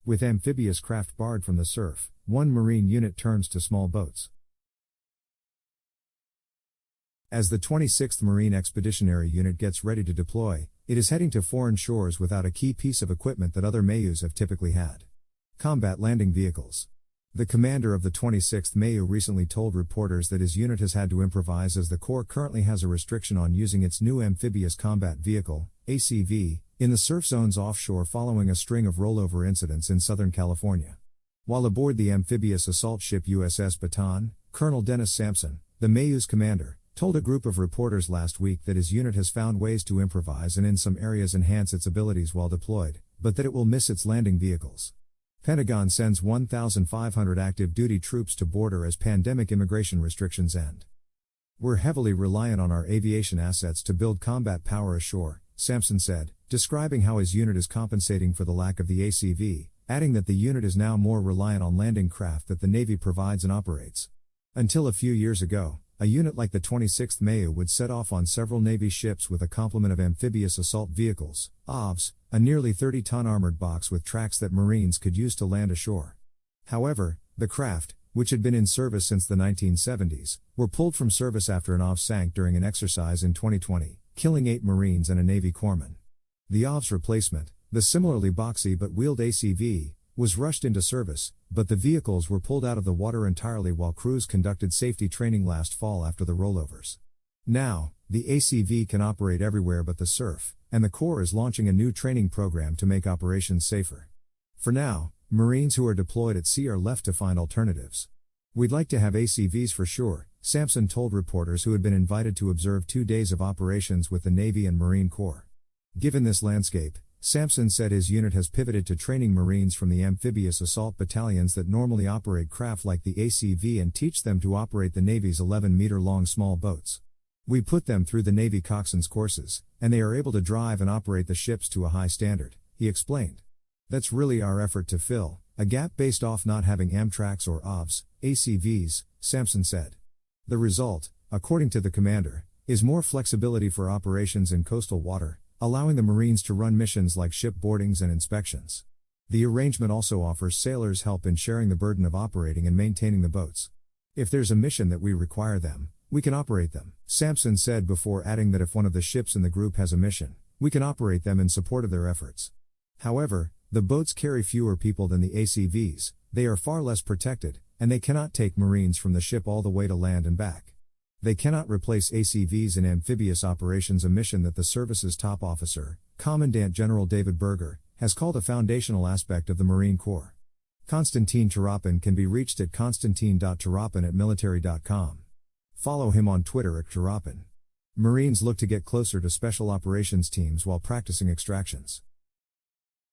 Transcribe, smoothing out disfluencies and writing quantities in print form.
With amphibious craft barred from the surf, one Marine unit turns to small boats. As the 26th Marine Expeditionary Unit gets ready to deploy, it is heading to foreign shores without a key piece of equipment that other MAUs have typically had. Combat landing vehicles. The commander of the 26th MAU recently told reporters that his unit has had to improvise as the Corps currently has a restriction on using its new Amphibious Combat Vehicle, ACV, in the surf zones offshore following a string of rollover incidents in Southern California. While aboard the amphibious assault ship USS Baton, Colonel Dennis Sampson, the MAU's commander, told a group of reporters last week that his unit has found ways to improvise and in some areas enhance its abilities while deployed, but that it will miss its landing vehicles. Pentagon sends 1,500 active duty troops to border as pandemic immigration restrictions end. We're heavily reliant on our aviation assets to build combat power ashore, Sampson said, describing how his unit is compensating for the lack of the ACV, adding that the unit is now more reliant on landing craft that the Navy provides and operates. Until a few years ago, a unit like the 26th MAU would set off on several Navy ships with a complement of amphibious assault vehicles, AVs, a nearly 30-ton armored box with tracks that Marines could use to land ashore. However, the craft, which had been in service since the 1970s, were pulled from service after an AV sank during an exercise in 2020, killing 8 Marines and a Navy corpsman. The AV's replacement, the similarly boxy but wheeled ACV, was rushed into service, but the vehicles were pulled out of the water entirely while crews conducted safety training last fall after the rollovers. Now, the ACV can operate everywhere but the surf, and the Corps is launching a new training program to make operations safer. For now, Marines who are deployed at sea are left to find alternatives. We'd like to have ACVs for sure, Sampson told reporters who had been invited to observe 2 days of operations with the Navy and Marine Corps. Given this landscape, Sampson said his unit has pivoted to training Marines from the amphibious assault battalions that normally operate craft like the ACV and teach them to operate the Navy's 11-meter-long small boats. We put them through the Navy coxswains courses, and they are able to drive and operate the ships to a high standard, he explained. That's really our effort to fill a gap based off not having Amtraks or AVs, ACVs, Sampson said. The result, according to the commander, is more flexibility for operations in coastal water, allowing the Marines to run missions like ship boardings and inspections. The arrangement also offers sailors help in sharing the burden of operating and maintaining the boats. If there's a mission that we require them, we can operate them, Sampson said before adding that if one of the ships in the group has a mission, we can operate them in support of their efforts. However, the boats carry fewer people than the ACVs, they are far less protected, and they cannot take Marines from the ship all the way to land and back. They cannot replace ACVs in amphibious operations, a mission that the service's top officer, Commandant General David Berger, has called a foundational aspect of the Marine Corps. Konstantin Tarapin can be reached at konstantin.tarapin@military.com. Follow him on Twitter at Tarapin. Marines look to get closer to special operations teams while practicing extractions.